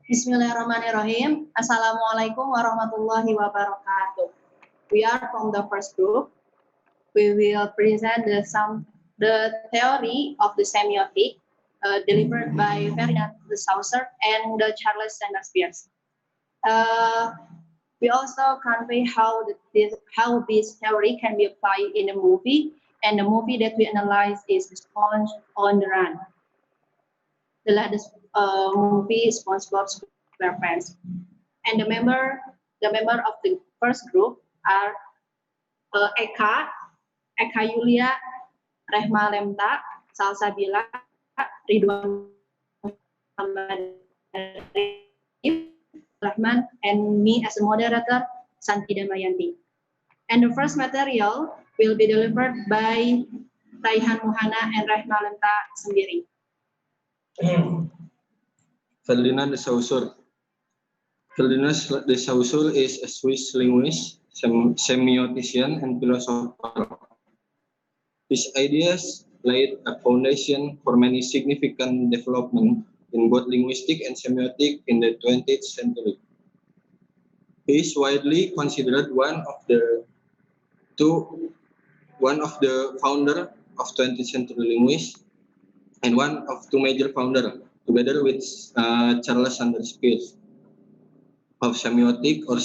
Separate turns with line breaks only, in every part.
Bismillahirrahmanirrahim. Assalamualaikum warahmatullahi wabarakatuh. We are from the first group. We will present the theory of the semiotic delivered by Ferdinand de Saussure and Charles Sanders Peirce. We also convey how this theory can be applied in a movie, and the movie that we analyze is Sponge on the Run. The latest movie SpongeBob SquarePants. And the member of the first group are Eka Yulia, Rehma Lemta, Salsabila, Ridwan Rahman, and me as a moderator, Santi Damayanti. And the first material will be delivered by Raihan Muhana and Rehma Lemta sendiri.
Ferdinand de Saussure. Ferdinand de Saussure is a Swiss linguist, semiotician, and philosopher. His ideas laid a foundation for many significant developments in both linguistic and semiotic in the 20th century. He is widely considered one of the founder of 20th century linguists and one of two major founders, together with Charles Sanders Peirce, of semiotic or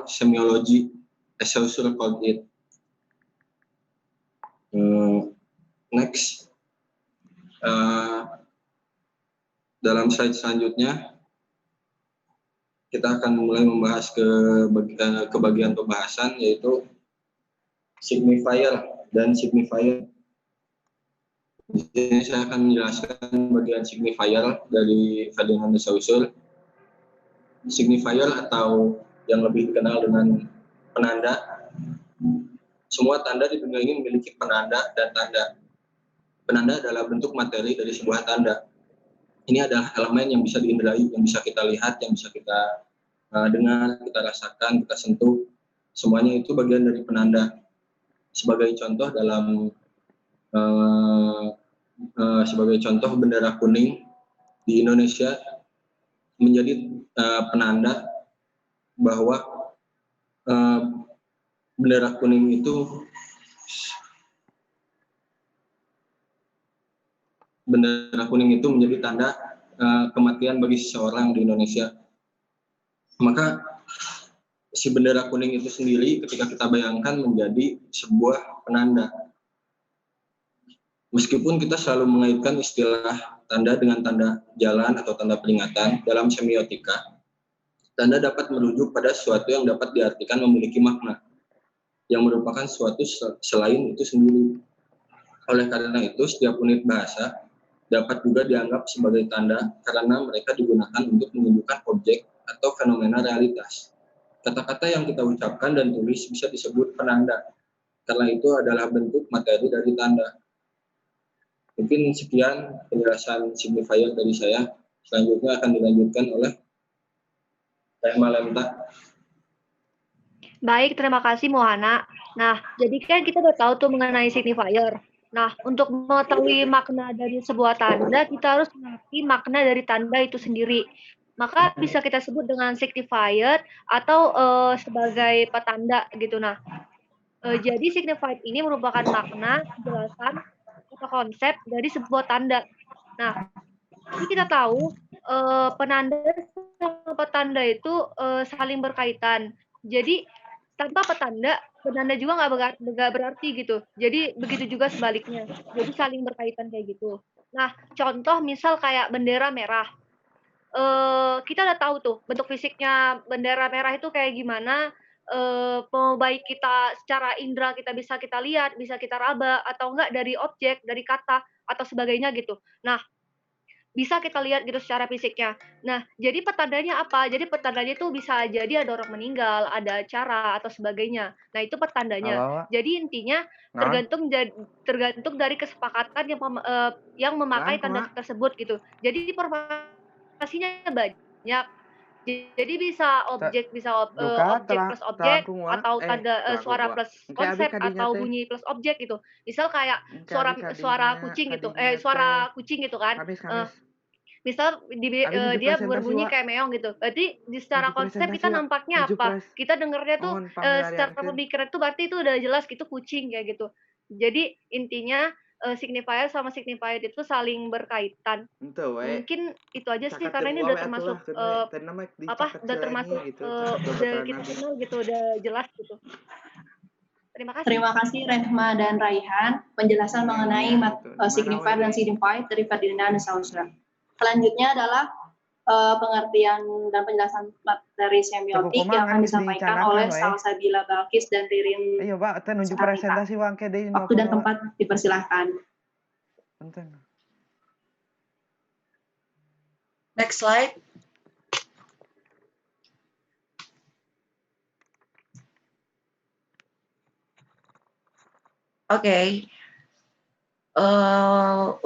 semiology, as Saussure called it. Next, dalam slide selanjutnya kita akan mulai membahas ke bagian pembahasan, yaitu signifier dan signifier. Di sini saya akan menjelaskan bagian signifier dari Ferdinand de Saussure. Signifier atau yang lebih dikenal dengan penanda. Semua tanda di dunia ini memiliki penanda dan tanda. Penanda adalah bentuk materi dari sebuah tanda. Ini adalah elemen yang bisa diinderai, yang bisa kita lihat, yang bisa kita dengar, kita rasakan, kita sentuh. Semuanya itu bagian dari penanda. Sebagai contoh bendera kuning di Indonesia menjadi penanda bahwa bendera kuning itu menjadi tanda kematian bagi seseorang di Indonesia. Maka si bendera kuning itu sendiri ketika kita bayangkan menjadi sebuah penanda. Meskipun kita selalu mengaitkan istilah tanda dengan tanda jalan atau tanda peringatan, dalam semiotika, tanda dapat merujuk pada sesuatu yang dapat diartikan memiliki makna, yang merupakan sesuatu selain itu sendiri. Oleh karena itu, setiap unit bahasa dapat juga dianggap sebagai tanda karena mereka digunakan untuk menunjukkan objek atau fenomena realitas. Kata-kata yang kita ucapkan dan tulis bisa disebut penanda, karena itu adalah bentuk materi dari tanda. Mungkin sekian penjelasan signifier dari saya. Selanjutnya akan dilanjutkan oleh Rehma Lemta.
Baik, terima kasih Muhana. Nah, jadi kan kita udah tahu tuh mengenai signifier. Nah, untuk mengetahui makna dari sebuah tanda, kita harus mengerti makna dari tanda itu sendiri. Maka bisa kita sebut dengan signifier atau sebagai petanda gitu. Nah, jadi signifier ini merupakan makna, penjelasan, atau konsep dari sebuah tanda. Nah, jadi kita tahu penanda sama petanda itu saling berkaitan. Jadi tanpa penanda juga nggak berarti gitu. Jadi begitu juga sebaliknya. Jadi saling berkaitan kayak gitu. Nah, contoh misal kayak bendera merah. Kita udah tahu tuh bentuk fisiknya bendera merah itu kayak gimana. Baik kita secara indera kita lihat, bisa kita raba, atau enggak dari objek, dari kata atau sebagainya gitu. Nah, bisa kita lihat gitu secara fisiknya. Nah, jadi petandanya apa? Jadi petandanya itu bisa jadi ada orang meninggal, ada acara atau sebagainya. Nah, itu petandanya. Jadi intinya tergantung dari kesepakatan yang memakai tanda tersebut gitu. Jadi informasinya banyak. Jadi bisa objek plus objek atau tanda suara plus konsep atau bunyi plus objek gitu. Misal kayak suara kucing gitu. Suara kucing gitu kan. Misal
Kak, ini
dia
presentasi,
berbunyi
Wak.
kayak meong gitu. Berarti secara
Uji
konsep
presentasi,
kita
Wak.
nampaknya
Uji
apa?
pres.
Kita dengernya tuh
Mohon panggil
secara
Ariankeun.
pemikiran tuh berarti itu udah jelas gitu kucing kayak gitu. Jadi intinya signifier sama signified itu saling berkaitan.
Henteu we.
Mungkin itu aja sih
Cakat
karena ini
kedua
udah
we
termasuk
atulah keun we. Tadi nama
apa?
dicakat
Udah termasuk
ini gitu.
udah
Kedokteran
kita
nabi.
kenal gitu, udah jelas gitu. Terima kasih.
Terima kasih Rehma dan Raihan penjelasan
Ini
mengenai
ilmiah gitu. Di mana
signifier
we,
dan
Dei?
signified dari Ferdinand de Saussure. Selanjutnya adalah pengertian dan penjelasan materi semiotik
Tepuk
yang akan
komangan geus
disampaikan
dicanakan
oleh
we.
Salsabila Balkis dan Ririn
Ayo, Pak, teh nunjuk
Saharika.
presentasi wangke deui
Waktu dan
novel, Wak.
tempat dipersilahkan.
Punten.
Next slide. Oke.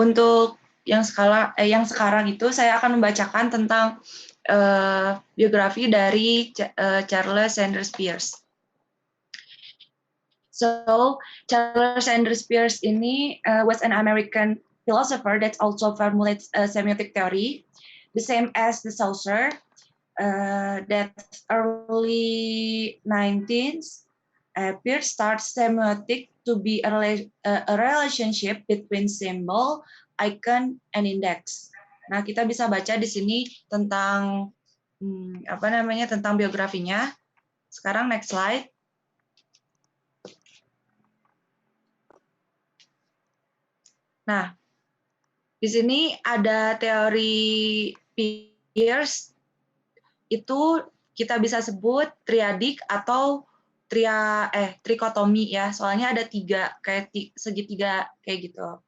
Untuk yang sekarang itu saya akan membacakan tentang biografi dari Charles Sanders Peirce. So, Charles Sanders Peirce ini was an American philosopher that also formulates a semiotic theory, the same as the Saussure, that early 19th, Peirce starts semiotic to be a relationship between symbol, icon, and index. Nah, kita bisa baca di sini tentang tentang biografinya. Sekarang next slide. Nah, di sini ada teori Peirce, itu kita bisa sebut triadik atau trikotomi ya, soalnya ada 3 kayak segitiga kayak gitu.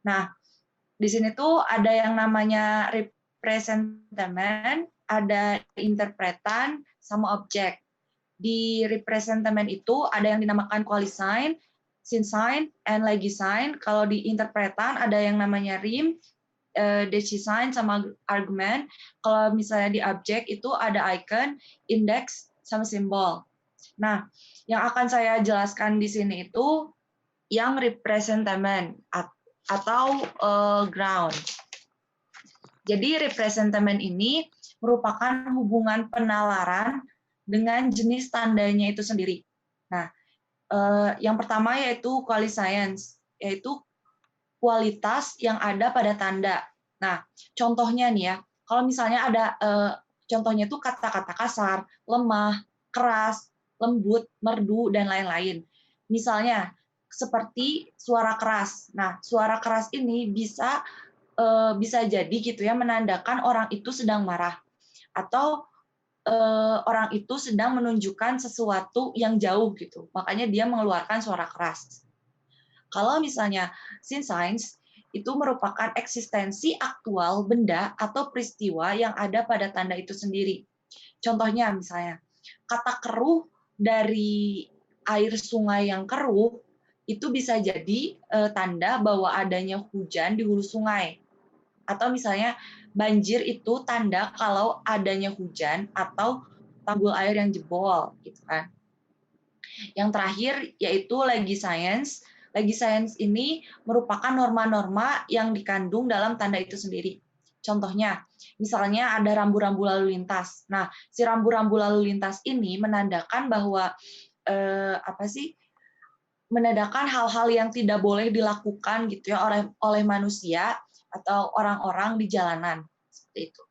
Nah, di sini tuh ada yang namanya representamen, ada interpretan sama objek. Di representamen itu ada yang dinamakan qualisign, sinsign, and legisign. Kalau di interpretan ada yang namanya rime, decisign sama argument. Kalau misalnya di objek itu ada icon, index, sama simbol. Nah, yang akan saya jelaskan di sini itu yang representamen atau ground. Jadi representamen ini merupakan hubungan penalaran dengan jenis tandanya itu sendiri. Nah, yang pertama yaitu qualiscience, yaitu kualitas yang ada pada tanda. Nah, contohnya nih ya, kalau misalnya ada contohnya itu kata-kata kasar, lemah, keras, lembut, merdu, dan lain-lain. Misalnya seperti suara keras. Nah, suara keras ini bisa jadi gitu ya, menandakan orang itu sedang marah atau orang itu sedang menunjukkan sesuatu yang jauh gitu. Makanya dia mengeluarkan suara keras. Kalau misalnya sinsigns itu merupakan eksistensi aktual benda atau peristiwa yang ada pada tanda itu sendiri. Contohnya misalnya kata keruh dari air sungai yang keruh itu bisa jadi tanda bahwa adanya hujan di hulu sungai. Atau misalnya banjir itu tanda kalau adanya hujan atau tanggul air yang jebol gitu kan. Yang terakhir yaitu legiscience. Legiscience ini merupakan norma-norma yang dikandung dalam tanda itu sendiri. Contohnya, misalnya ada rambu-rambu lalu lintas. Nah, si rambu-rambu lalu lintas ini menandakan bahwa menandakan hal-hal yang tidak boleh dilakukan gitu ya oleh manusia atau orang-orang di jalanan seperti itu.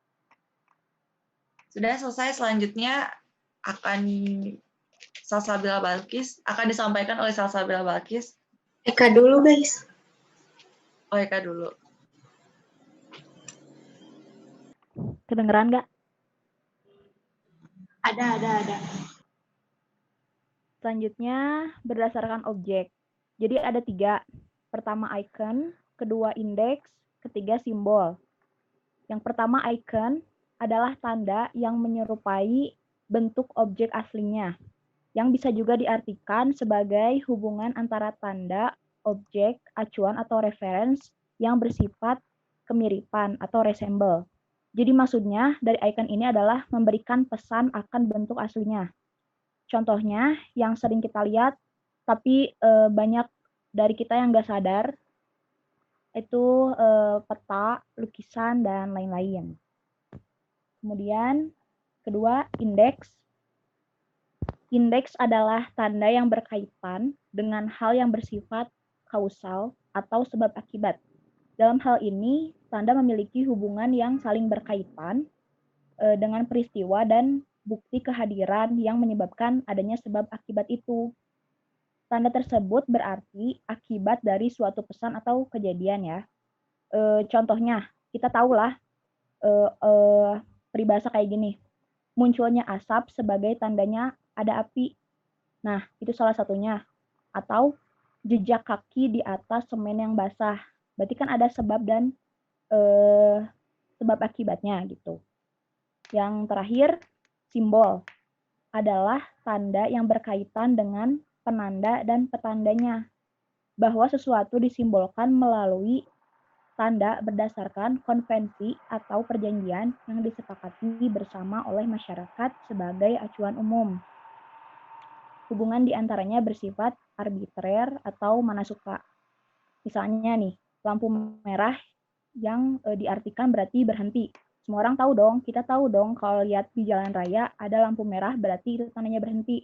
Sudah selesai, selanjutnya akan Salsabila Balkis akan disampaikan oleh Salsabila Balkis.
Eka dulu, guys.
Oh, Eka dulu.
Kedengeran nggak?
Ada.
Selanjutnya berdasarkan objek. Jadi ada 3. Pertama icon, kedua indeks, ketiga simbol. Yang pertama icon adalah tanda yang menyerupai bentuk objek aslinya, yang bisa juga diartikan sebagai hubungan antara tanda, objek, acuan atau reference yang bersifat kemiripan atau resemble. Jadi maksudnya dari icon ini adalah memberikan pesan akan bentuk aslinya. Contohnya yang sering kita lihat, tapi banyak dari kita yang nggak sadar,
itu peta, lukisan, dan lain-lain. Kemudian kedua, indeks. Indeks adalah tanda yang berkaitan dengan hal yang bersifat kausal atau sebab akibat. Dalam hal ini, tanda memiliki hubungan yang saling berkaitan dengan peristiwa dan bukti kehadiran yang menyebabkan adanya sebab akibat itu. Tanda tersebut berarti akibat dari suatu pesan atau kejadian ya. Contohnya, kita tahulah peribahasa kayak gini. Munculnya asap sebagai tandanya ada api. Nah, itu salah satunya. Atau jejak kaki di atas semen yang basah. Berarti kan ada sebab dan sebab akibatnya gitu. Yang terakhir, simbol adalah tanda yang berkaitan dengan penanda dan petandanya. Bahwa sesuatu disimbolkan melalui tanda berdasarkan konvensi atau perjanjian yang disepakati bersama oleh masyarakat sebagai acuan umum. Hubungan di antaranya bersifat arbitrer atau mana suka. Misalnya nih, lampu merah yang diartikan berarti berhenti. Semua orang tahu dong, kita tahu dong kalau lihat di jalan raya ada lampu merah berarti itu tandanya berhenti.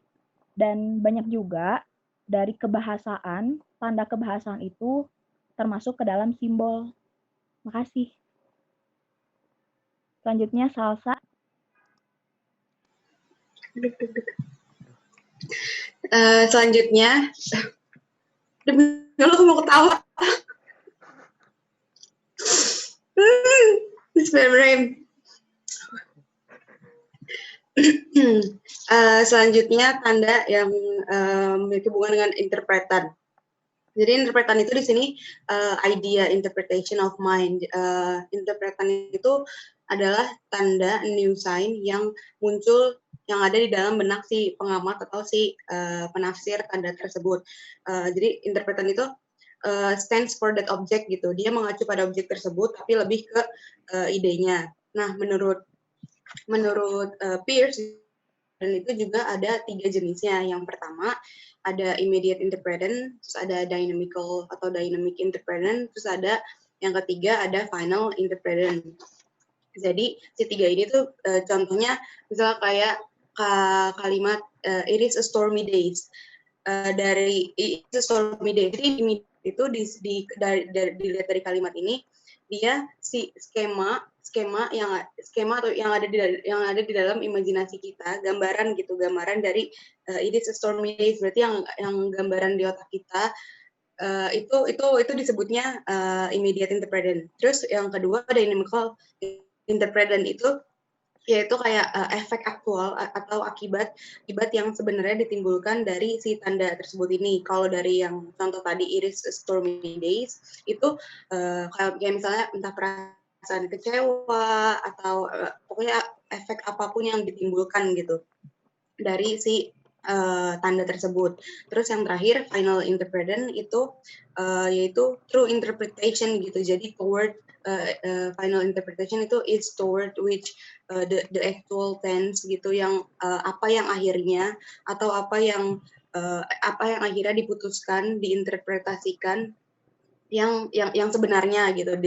Dan banyak juga dari kebahasaan, tanda kebahasaan itu termasuk ke dalam simbol. Makasih. Selanjutnya salsa.
Selanjutnya, demi Allah aku mau ketawa. Bismillahirrahmanirrahim. Selanjutnya tanda yang memiliki hubungan dengan interpretan. Jadi interpretan itu di sini idea, interpretation of mind. Interpretan itu adalah tanda new sign yang muncul yang ada di dalam benak si pengamat atau si penafsir tanda tersebut. Jadi interpretan itu stands for that object gitu. Dia mengacu pada objek tersebut tapi lebih ke idenya. Nah, menurut Peirce dan itu juga ada 3 jenisnya. Yang pertama ada immediate interpretant, terus ada dynamical atau dynamic interpretant, terus ada yang ketiga ada final interpretant. Jadi si 3 ini tuh contohnya misalnya kayak kalimat it is a stormy days. Dari it is a stormy day. Jadi itu dilihat dari kalimat ini dia si skema atau yang ada di dalam imajinasi kita, gambaran dari it is a stormy days, berarti yang gambaran di otak kita itu disebutnya immediate interpretant. Terus yang kedua dynamical interpretant itu yaitu kayak efek aktual atau akibat yang sebenarnya ditimbulkan dari si tanda tersebut ini. Kalau dari yang contoh tadi Iris Stormy Days itu kayak misalnya entah perasaan kecewa atau pokoknya efek apapun yang ditimbulkan gitu dari si tanda tersebut. Terus yang terakhir final interpretation itu yaitu true interpretation gitu. Jadi toward final interpretation itu is toward which the actual tense gitu, yang apa yang akhirnya atau apa yang akhirnya diputuskan, diinterpretasikan yang sebenarnya gitu,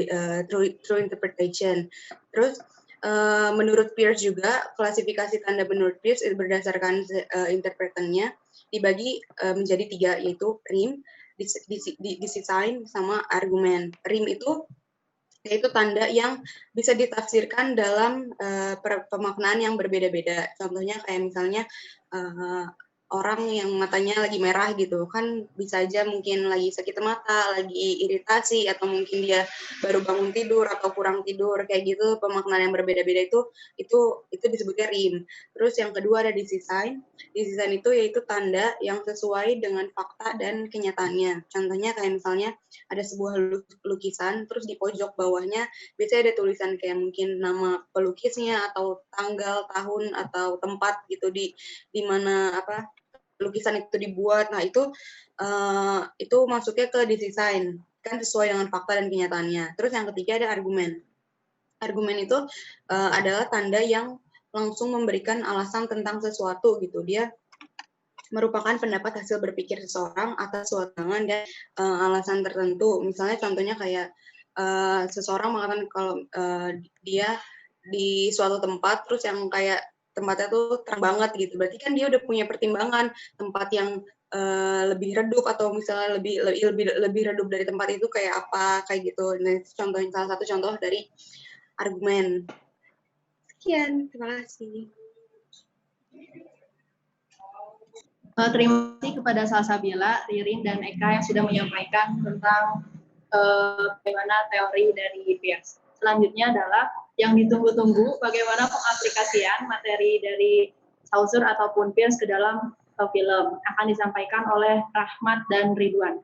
true interpretation. Terus menurut Peirce juga klasifikasi tanda menurut Peirce berdasarkan interpretannya dibagi menjadi 3, yaitu rime, design, sama argumen. Rime itu yaitu tanda yang bisa ditafsirkan dalam pemaknaan yang berbeda-beda. Contohnya kayak misalnya orang yang matanya lagi merah gitu kan, bisa aja mungkin lagi sakit mata, lagi iritasi, atau mungkin dia baru bangun tidur atau kurang tidur, kayak gitu. Pemaknaan yang berbeda-beda itu disebutnya rime. Terus yang kedua ada design. Design itu yaitu tanda yang sesuai dengan fakta dan kenyataannya. Contohnya kayak misalnya ada sebuah lukisan, terus di pojok bawahnya biasanya ada tulisan kayak mungkin nama pelukisnya atau tanggal, tahun, atau tempat gitu di mana lukisan itu dibuat. Nah, itu masuknya ke design, kan sesuai dengan fakta dan kenyataannya. Terus yang ketiga ada argumen. Argumen itu adalah tanda yang langsung memberikan alasan tentang sesuatu gitu. Dia merupakan pendapat hasil berpikir seseorang atas suatu dan alasan tertentu. Misalnya contohnya kayak seseorang mengatakan kalau dia di suatu tempat terus yang kayak tempatnya tuh terang banget gitu, berarti kan dia udah punya pertimbangan tempat yang lebih redup atau misalnya lebih redup dari tempat itu kayak apa kayak gitu. Nah, itu salah satu contoh dari argumen. Sekian, terima kasih.
Terima kasih kepada Salsabila, Ririn, dan Eka yang sudah menyampaikan tentang bagaimana teori dari Peirce. Selanjutnya adalah yang ditunggu-tunggu bagaimana pengaplikasian materi dari Saussure ataupun Peirce ke dalam film akan disampaikan oleh Rahmat dan Ridwan.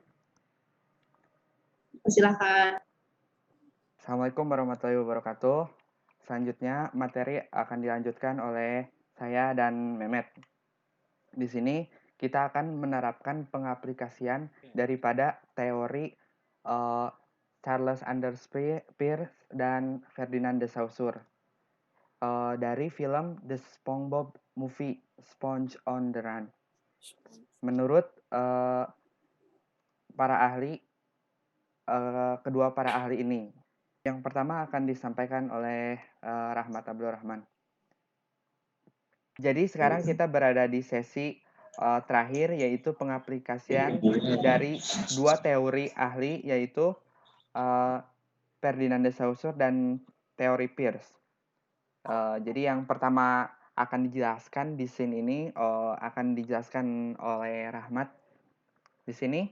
Silakan.
Assalamualaikum warahmatullahi wabarakatuh. Selanjutnya materi akan dilanjutkan oleh saya dan Mehmet. Di sini kita akan menerapkan pengaplikasian daripada teori Charles Anders Peirce dan Ferdinand de Saussure dari film The SpongeBob Movie, Sponge on the Run. Menurut kedua para ahli ini, yang pertama akan disampaikan oleh Rahmat Abdul Rahman. Jadi sekarang kita berada di sesi terakhir, yaitu pengaplikasian dari dua teori ahli, yaitu Ferdinand de Saussure dan teori Peirce. Jadi yang pertama akan dijelaskan di scene ini akan dijelaskan oleh Rahmat. Di sini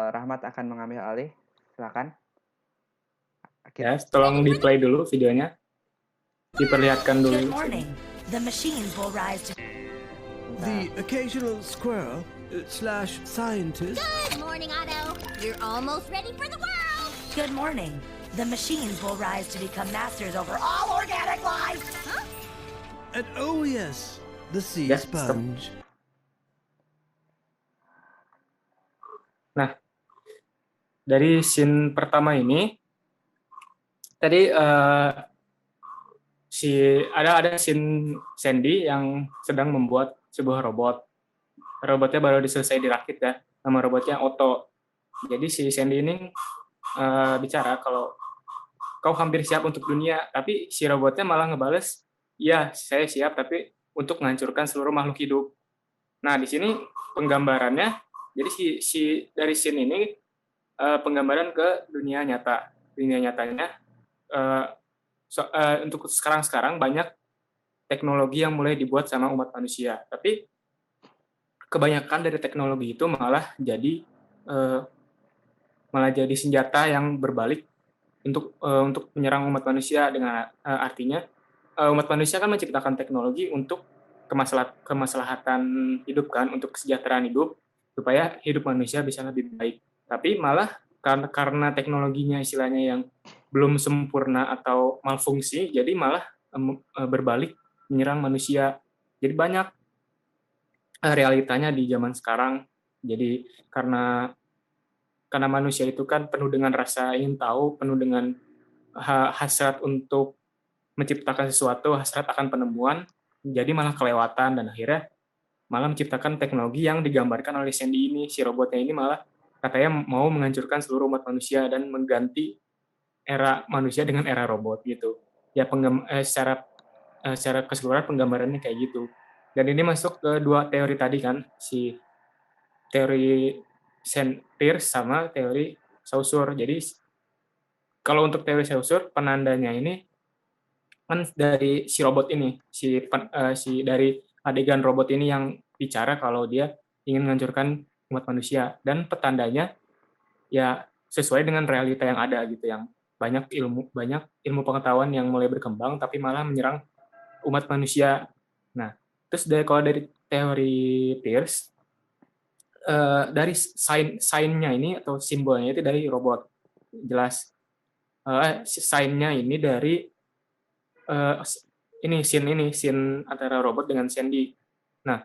Rahmat akan mengambil alih. Silakan.
Ya, tolong di-play dulu videonya. Diperlihatkan dulu.
Good morning. The machines will rise to...
The occasional squirrel / scientist.
Good morning, Otto. You're almost ready for the world.
Good morning. The machines will rise to become masters over all organic life.
Huh?
And oh yes, the sea
Yes, stop.
sponge.
Nah, dari scene pertama ini, tadi ada scene Sandy yang sedang membuat sebuah robot. Robotnya baru selesai dirakit ya, nama robotnya Otto. Jadi si Sandy ini bicara kalau kau hampir siap untuk dunia, tapi si robotnya malah ngebales, iya saya siap, tapi untuk menghancurkan seluruh makhluk hidup. Nah di sini penggambarannya, jadi dari scene ini penggambaran ke dunia nyata. Dunia nyatanya untuk sekarang banyak teknologi yang mulai dibuat sama umat manusia, tapi kebanyakan dari teknologi itu malah jadi senjata yang berbalik untuk menyerang umat manusia, dengan artinya umat manusia kan menciptakan teknologi untuk kemaslahatan hidup kan, untuk kesejahteraan hidup, supaya hidup manusia bisa lebih baik. Tapi malah karena teknologinya istilahnya yang belum sempurna atau malfungsi, jadi malah berbalik menyerang manusia. Jadi banyak realitanya di zaman sekarang. Jadi karena manusia itu kan penuh dengan rasa ingin tahu, penuh dengan hasrat untuk menciptakan sesuatu, hasrat akan penemuan, jadi malah kelewatan, dan akhirnya malah menciptakan teknologi yang digambarkan oleh Sandy ini. Si robotnya ini malah katanya mau menghancurkan seluruh umat manusia dan mengganti era manusia dengan era robot gitu. Ya secara keseluruhan penggambarannya kayak gitu. Dan ini masuk ke dua teori tadi kan, si teori Peirce sama teori Saussure. Jadi kalau untuk teori Saussure, penandanya ini kan dari si robot ini, dari adegan robot ini yang bicara kalau dia ingin menghancurkan umat manusia, dan petandanya ya sesuai dengan realita yang ada gitu, yang banyak ilmu pengetahuan yang mulai berkembang tapi malah menyerang umat manusia. Nah, terus kalau dari teori Peirce, dari sign-nya ini atau simbolnya itu dari robot, jelas. Sign-nya ini dari scene antara robot dengan Sandy. Nah,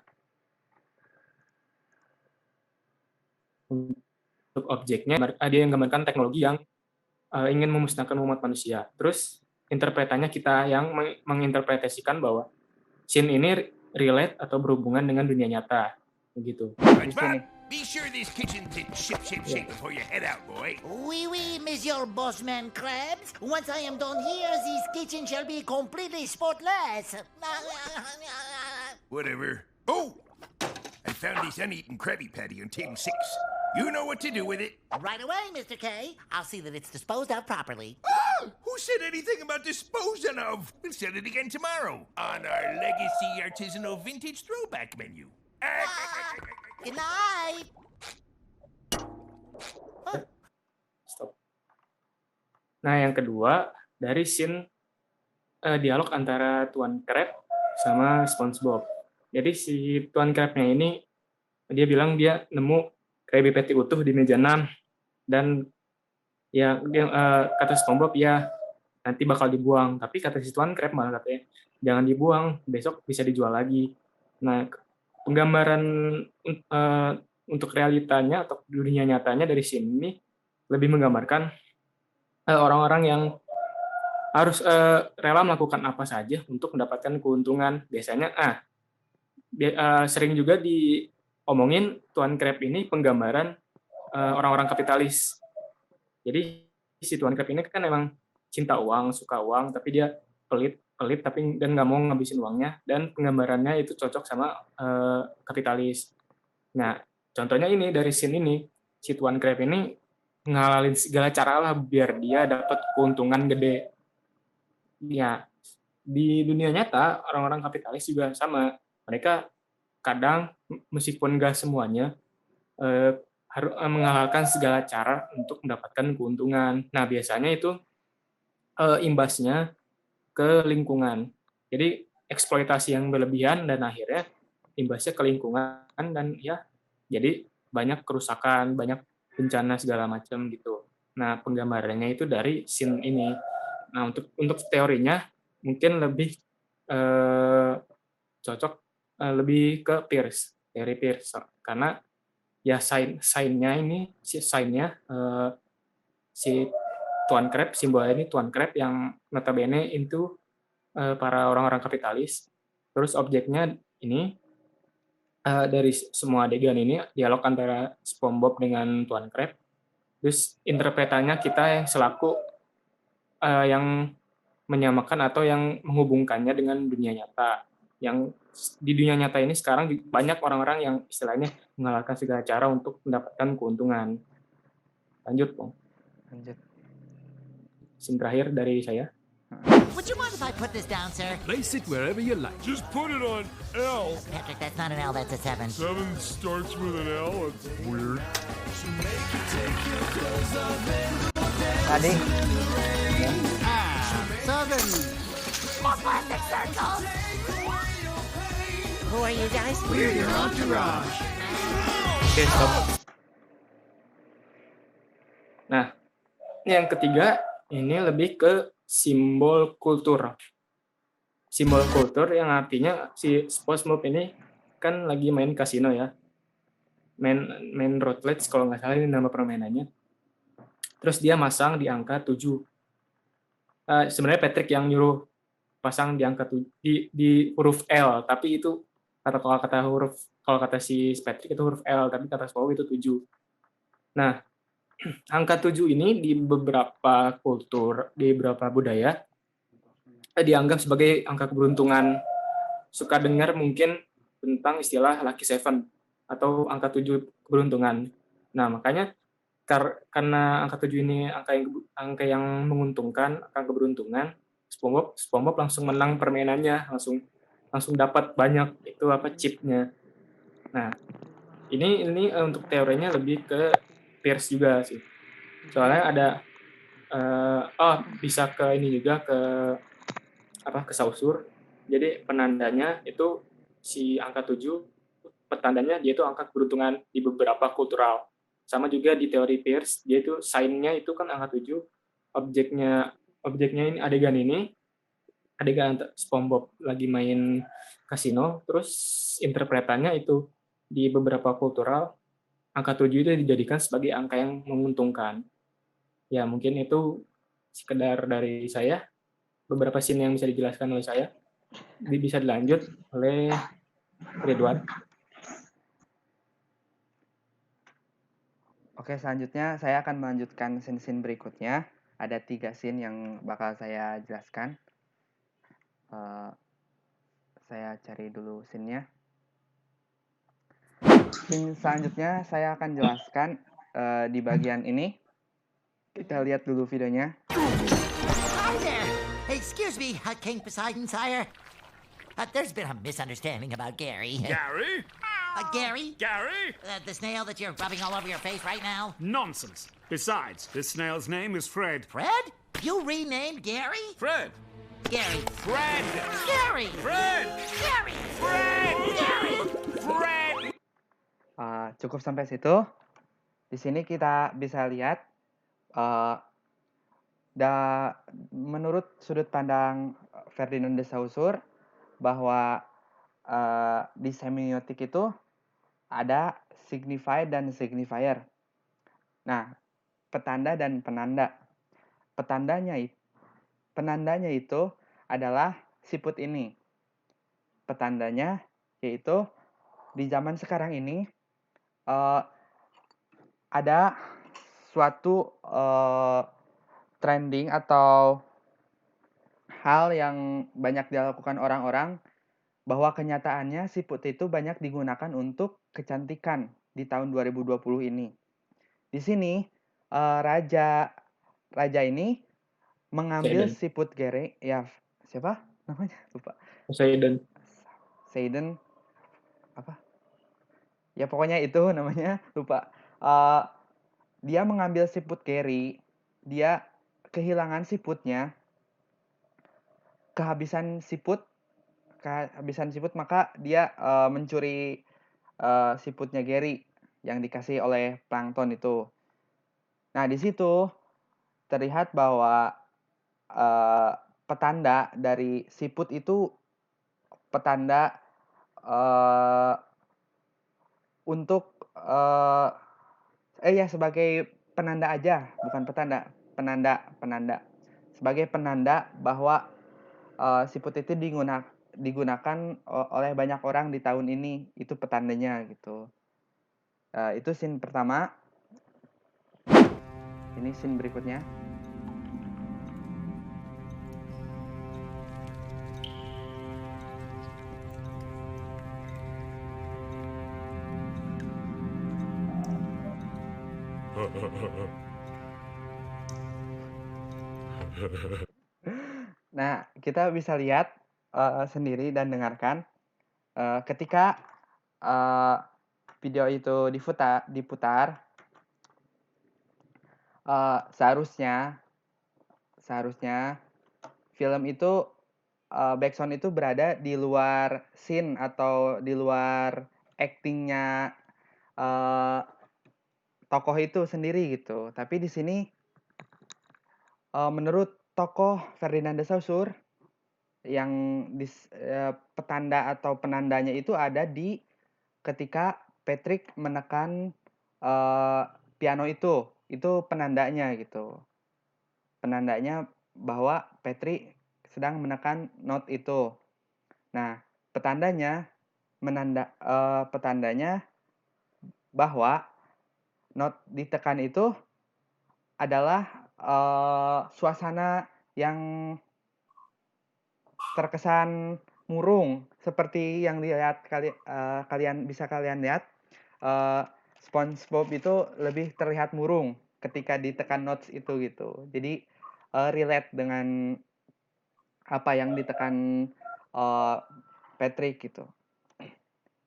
untuk objeknya dia yang gambarkan teknologi yang ingin memusnahkan umat manusia. Terus interpretasinya kita yang menginterpretasikan bahwa scene ini relate atau berhubungan dengan dunia nyata, begitu.
Di sini
Be sure this kitchen didn't shake before you head out, boy.
Oui, oui, Monsieur Bossman Krabs. Once I am done here, this kitchen shall be completely spotless.
Whatever. Oh! I found this uneaten Krabby Patty on table 6. You know what to do with it.
Right away, Mr. K. I'll see that it's disposed of properly.
Oh! Who said anything about disposing of? We'll set it again tomorrow on our legacy artisanal vintage throwback menu.
Good night.
Stop. Nah, yang kedua dari scene dialog antara Tuan Crab sama SpongeBob. Jadi si Tuan Crab-nya ini dia bilang dia nemu Krabby Patty utuh di meja 6 dan ya dia, kata SpongeBob ya nanti bakal dibuang, tapi kata si Tuan Crab malah katanya jangan dibuang, besok bisa dijual lagi. Nah, penggambaran untuk realitanya atau dunia nyatanya dari sini ini lebih menggambarkan orang-orang yang harus rela melakukan apa saja untuk mendapatkan keuntungan. Biasanya sering juga diomongin Tuan Crab ini penggambaran orang-orang kapitalis. Jadi si Tuan Crab ini kan memang cinta uang, suka uang, tapi dia pelit tapi dan nggak mau ngabisin uangnya, dan penggambarannya itu cocok sama kapitalis. Nah, contohnya ini dari scene ini si Tuan Crab ini ngalalin segala cara lah biar dia dapat keuntungan gede. Ya, di dunia nyata orang-orang kapitalis juga sama. Mereka kadang meskipun nggak semuanya harus menghalalkan segala cara untuk mendapatkan keuntungan. Nah, biasanya itu imbasnya ke lingkungan. Jadi eksploitasi yang berlebihan dan akhirnya imbasnya ke lingkungan dan ya jadi banyak kerusakan, banyak bencana segala macam gitu. Nah, penggambarannya itu dari scene ini. Nah, untuk teorinya mungkin lebih cocok lebih ke teori Peirce karena ya sign-nya si Tuan Crab, simbolnya ini Tuan Crab yang notabene itu para orang-orang kapitalis. Terus objeknya ini dari semua adegan ini dialog antara SpongeBob dengan Tuan Crab. Terus interpretanya kita yang selaku yang menyamakan atau yang menghubungkannya dengan dunia nyata. Yang di dunia nyata ini sekarang banyak orang-orang yang istilahnya mengalahkan segala cara untuk mendapatkan keuntungan. Lanjut, Bang.
Lanjut.
Scene terakhir dari saya.
Would you mind if I put this down, sir?
Place it wherever you like.
Just put it on L.
Patrick, that's not an L, that's a 7.
7 starts with an L. That's weird.
Tadi.
Southern. More plastic circles. Who are you guys?
We're your entourage.
Oke, stop. Nah, yang ketiga ini lebih ke simbol kultur. Simbol kultur yang artinya si SpongeBob ini kan lagi main kasino ya. Main roulette kalau nggak salah ini nama permainannya. Terus dia masang di angka 7. Sebenarnya Patrick yang nyuruh pasang di angka 7 di huruf L, tapi itu kalau kata si Patrick itu huruf L, tapi kata SpongeBob itu 7. Nah, angka 7 ini di beberapa kultur, di beberapa budaya dianggap sebagai angka keberuntungan. Suka dengar mungkin tentang istilah lucky seven atau angka 7 keberuntungan. Nah, makanya karena angka 7 ini angka yang menguntungkan, angka keberuntungan, SpongeBob langsung menang permainannya, langsung dapat banyak itu chipnya. Nah, ini untuk teorinya lebih ke Peirce juga sih. Soalnya ada bisa ke ini juga ke saussure. Jadi penandanya itu si angka 7 petandanya dia itu angka keberuntungan di beberapa kultural. Sama juga di teori Peirce, dia itu sign-nya itu kan angka 7, objeknya ini adegan SpongeBob lagi main kasino, terus interpretannya itu di beberapa kultural angka 7 itu dijadikan sebagai angka yang menguntungkan. Ya, mungkin itu sekedar dari saya. Beberapa scene yang bisa dijelaskan oleh saya. Bisa dilanjut oleh Ridwan.
Oke, selanjutnya saya akan melanjutkan scene-scene berikutnya. Ada 3 scene yang bakal saya jelaskan. Saya cari dulu scene-nya. Scene selanjutnya saya akan jelaskan di bagian ini. Kita lihat dulu videonya.
Hi there! Excuse me, King Poseidon, sire. There's been a misunderstanding about Gary.
Gary?
Gary?
Gary?
The snail that you're rubbing all over your face right now?
Nonsense. Besides, this snail's name is Fred.
Fred? You renamed Gary?
Fred!
Gary.
Fred!
Gary!
Fred!
Gary!
Fred!
Gary!
Fred!
Cukup sampai situ. Di sini kita bisa lihat menurut sudut pandang Ferdinand de Saussure bahwa di semiotik itu ada signified dan signifier. Nah, petanda dan penanda. Penandanya itu adalah siput ini. Petandanya yaitu di zaman sekarang ini ada suatu trending atau hal yang banyak dilakukan orang-orang bahwa kenyataannya siput itu banyak digunakan untuk kecantikan di tahun 2020 ini. Di sini raja ini mengambil siput Gary, ya siapa namanya? Lupa. Poseidon apa? Ya pokoknya itu namanya, lupa. Dia mengambil siput Gary, dia kehilangan siputnya, kehabisan siput, maka dia mencuri siputnya Gary yang dikasih oleh plankton itu. Nah, di situ terlihat bahwa petanda dari siput itu petanda untuk sebagai penanda aja, bukan petanda, penanda. Sebagai penanda bahwa siput itu digunakan oleh banyak orang di tahun ini, itu petandanya gitu. Itu scene pertama. Ini scene berikutnya. Nah, kita bisa lihat sendiri dan dengarkan ketika video itu diputar, seharusnya film itu backsound itu berada di luar scene atau di luar actingnya tokoh itu sendiri gitu. Tapi di sini menurut tokoh Ferdinand de Saussure yang petanda atau penandanya itu ada di ketika Patrick menekan piano itu penandanya gitu. Penandanya bahwa Patrick sedang menekan note itu. Nah, petandanya bahwa note ditekan itu adalah suasana yang terkesan murung, seperti yang kalian bisa lihat. SpongeBob itu lebih terlihat murung ketika ditekan notes itu gitu. Jadi relate dengan apa yang ditekan Patrick gitu.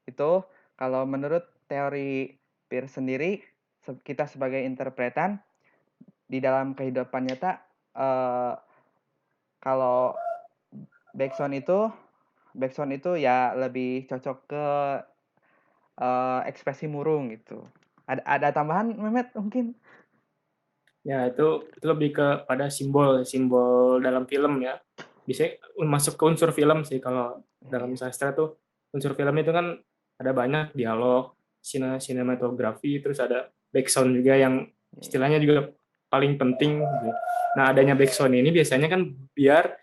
Itu kalau menurut teori Peirce sendiri, kita sebagai interpretan di dalam kehidupan nyata, kalau backsound itu ya lebih cocok ke ekspresi murung gitu. Ada tambahan, Mehmet mungkin?
Ya, itu lebih kepada simbol dalam film ya. Bisa masuk ke unsur film sih kalau dalam sastra tuh. Unsur film itu kan ada banyak dialog, sinematografi, terus ada backsound juga yang istilahnya juga paling penting. Nah, adanya backsound ini biasanya kan biar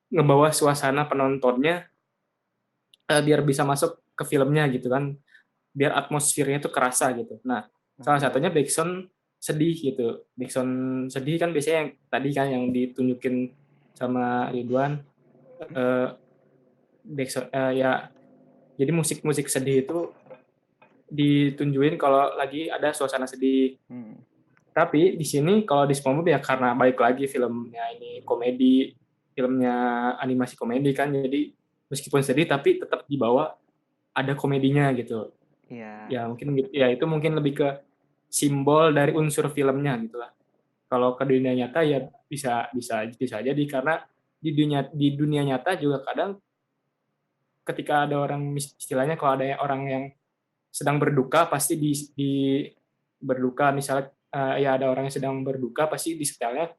ngebawa suasana penontonnya biar bisa masuk ke filmnya gitu kan, biar atmosfernya itu kerasa gitu. Nah, Salah satunya backsound sedih gitu. Backsound sedih kan biasanya yang tadi kan yang ditunjukin sama Ridwan, backsound ya, jadi musik-musik sedih itu ditunjukin kalau lagi ada suasana sedih. Tapi di sini kalau di SpongeBob ya karena balik lagi filmnya ini komedi, filmnya animasi komedi kan, jadi meskipun sedih tapi tetap dibawa ada komedinya gitu.
Iya.
Ya mungkin ya itu mungkin lebih ke simbol dari unsur filmnya gitu lah. Kalau ke dunia nyata ya bisa jadi karena di dunia nyata juga kadang ketika ada orang istilahnya kalau ada orang yang sedang berduka pasti di berduka misalnya ya ada orang yang sedang berduka pasti di setelnya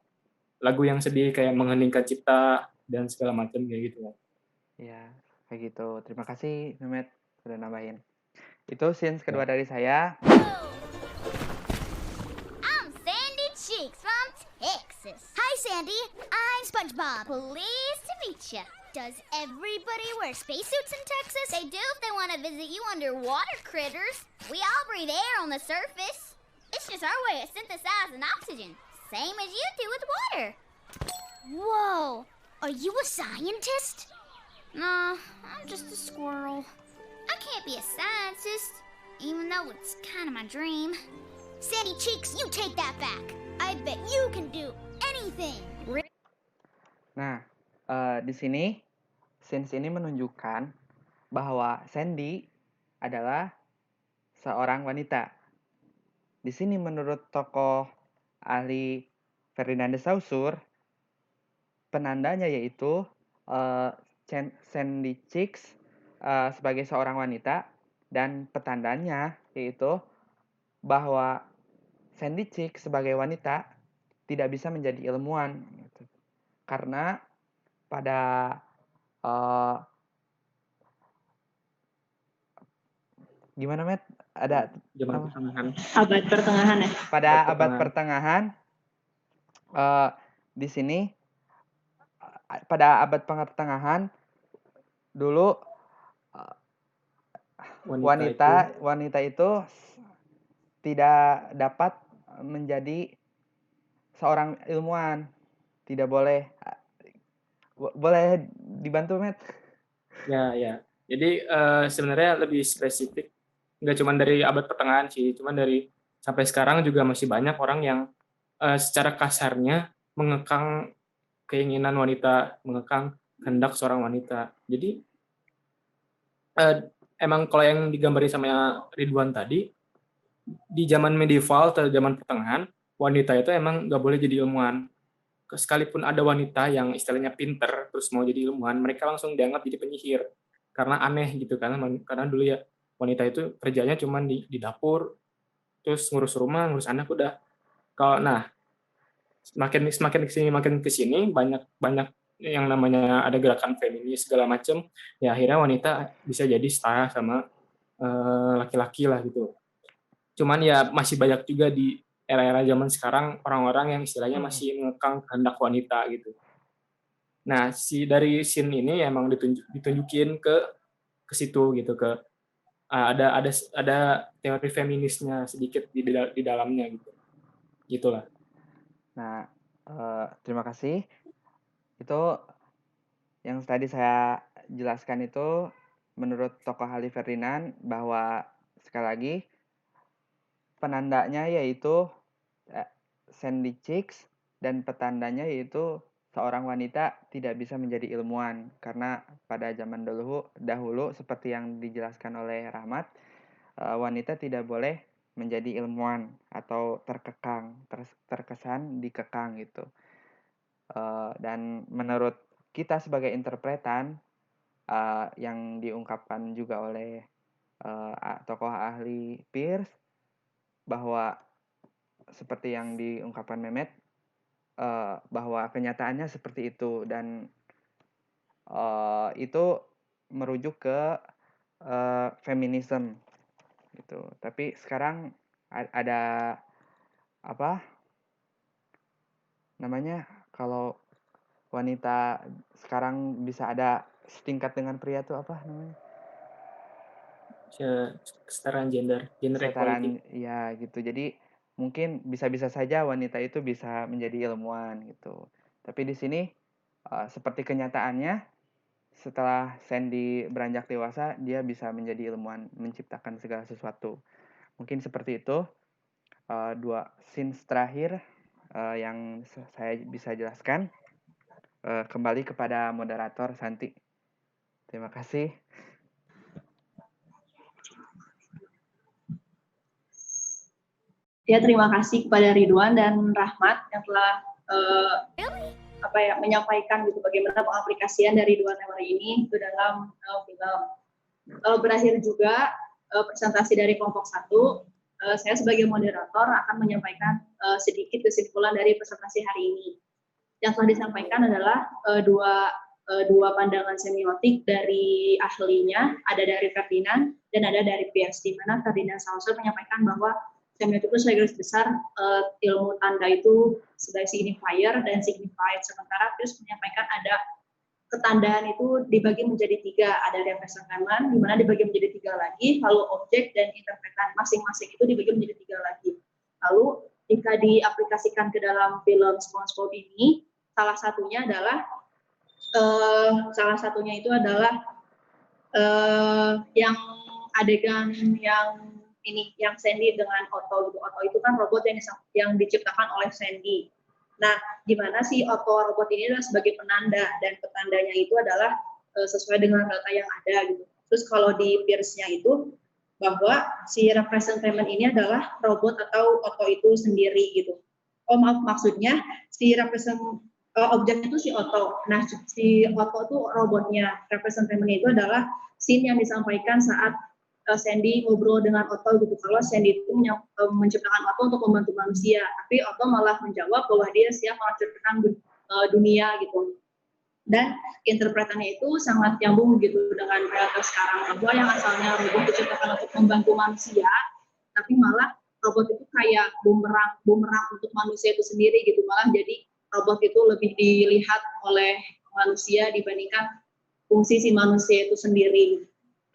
lagu yang sedih kayak mengheningkan cipta dan segala macam kayak gitu ya.
Iya, kayak gitu. Terima kasih Mehmet sudah nambahin. Itu scenes kedua dari saya.
I'm Sandy Cheeks from Texas. Hi, Sandy. I'm SpongeBob. Pleased to meet you. Does everybody wear spacesuits in Texas? They do if they want to visit you underwater, critters. We all breathe air on the surface. It's just our way of synthesizing oxygen, same as you do with water. Whoa, are you a scientist? No, I'm just a squirrel. I can't be a scientist, even though it's kind of my dream. Sandy Cheeks, you take that back. I bet you can do anything.
Nah, di sini scenes ini menunjukkan bahwa Sandy adalah seorang wanita. Di sini menurut tokoh ahli Ferdinand de Saussure, penandanya yaitu Sandy Cheeks sebagai seorang wanita dan petandanya yaitu bahwa Sandy Cheeks sebagai wanita tidak bisa menjadi ilmuwan gitu. Karena pada gimana Matt? Ada
zaman pertengahan.
Abad pertengahan ya.
Pada abad pertengahan di sini pada abad pertengahan dulu wanita itu tidak dapat menjadi seorang ilmuwan, tidak boleh. Boleh dibantu Matt?
Ya. Jadi sebenarnya lebih spesifik, nggak cuma dari abad pertengahan sih, cuma dari sampai sekarang juga masih banyak orang yang secara kasarnya mengekang keinginan wanita, mengekang kehendak seorang wanita. Jadi emang kalau yang digambarin sama Ridwan tadi, di zaman medieval atau zaman pertengahan, wanita itu emang nggak boleh jadi ilmuwan. Sekalipun ada wanita yang istilahnya pinter terus mau jadi ilmuwan, mereka langsung dianggap jadi penyihir karena aneh gitu kan. Karena dulu ya wanita itu kerjanya cuma di dapur, terus ngurus rumah, ngurus anak udah. Kalau semakin kesini banyak yang namanya ada gerakan feminis segala macam, ya akhirnya wanita bisa jadi setara sama laki-laki lah gitu. Cuman ya masih banyak juga di era-era zaman sekarang orang-orang yang istilahnya masih mengekang kehendak wanita gitu. Nah, dari scene ini emang ditunjukin ke situ gitu, ke ada teori feminisnya sedikit di dalamnya gitu. Gitulah.
Nah, terima kasih. Itu yang tadi saya jelaskan itu menurut tokoh ahli Ferdinand bahwa sekali lagi penandanya yaitu Sandy Cheeks dan petandanya yaitu seorang wanita tidak bisa menjadi ilmuwan karena pada zaman dahulu seperti yang dijelaskan oleh Rahmat, wanita tidak boleh menjadi ilmuwan atau terkesan dikekang gitu. Dan menurut kita sebagai interpretan yang diungkapkan juga oleh tokoh ahli Pierce bahwa seperti yang diungkapkan Mehmet bahwa kenyataannya seperti itu dan itu merujuk ke feminisme gitu. Tapi sekarang ada apa namanya kalau wanita sekarang bisa ada setingkat dengan pria itu apa namanya?
kesetaraan gender equality.
Kesetaraan, ya gitu. Jadi mungkin bisa-bisa saja wanita itu bisa menjadi ilmuwan gitu. Tapi di sini seperti kenyataannya, setelah Sandy beranjak dewasa, dia bisa menjadi ilmuwan, menciptakan segala sesuatu. Mungkin seperti itu. Dua scenes terakhir yang saya bisa jelaskan. Kembali kepada moderator Santi. Terima kasih.
Ya, terima kasih kepada Ridwan dan Rahmat yang telah menyampaikan gitu bagaimana pengaplikasian dari dua teori ini ke dalam film. Berakhir juga presentasi dari kelompok 1. Saya sebagai moderator akan menyampaikan sedikit kesimpulan dari presentasi hari ini. Yang telah disampaikan adalah dua pandangan semiotik dari ahlinya, ada dari Ferdinand dan ada dari Pierce, di mana Ferdinand Saussure menyampaikan bahwa semiotik itu sebagai garis besar ilmu tanda itu sebagai signifier dan signified, sementara Pierce menyampaikan ada ketandaan itu dibagi menjadi 3, ada representamen di mana dibagi menjadi 3 lagi, lalu objek dan interpretan masing-masing itu dibagi menjadi 3 lagi. Lalu jika diaplikasikan ke dalam film SpongeBob ini, salah satunya itu adalah yang adegan yang Sandy dengan Otto gitu. Otto itu kan robot yang diciptakan oleh Sandy. Nah, di mana si Otto robot ini adalah sebagai penanda, dan petandanya itu adalah sesuai dengan data yang ada gitu. Terus kalau di Pierce-nya itu bahwa si representamen ini adalah robot atau Otto itu sendiri gitu. Maksudnya si objeknya itu si Otto. Nah, si Otto itu robotnya. Representamen itu adalah scene yang disampaikan saat Sandy ngobrol dengan Otto gitu. Kalau Sandy itu menciptakan Otto untuk membantu manusia, tapi Otto malah menjawab bahwa dia siap menciptakan dunia gitu. Dan interpretannya itu sangat nyambung gitu dengan realita sekarang, bahwa yang asalnya robot diciptakan untuk membantu manusia, tapi malah robot itu kayak bumerang untuk manusia itu sendiri gitu. Malah jadi robot itu lebih dilihat oleh manusia dibandingkan fungsi si manusia itu sendiri.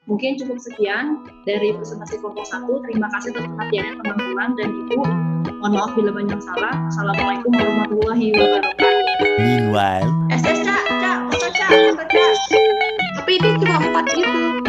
Mungkin cukup sekian dari presentasi kelompok 1. Terima kasih atas perhatiannya teman-teman dan Ibu. Mohon maaf bila banyak salah. Assalamualaikum warahmatullahi wabarakatuh.
Meanwhile,
Cak. Tapi ini cuma 4 gitu.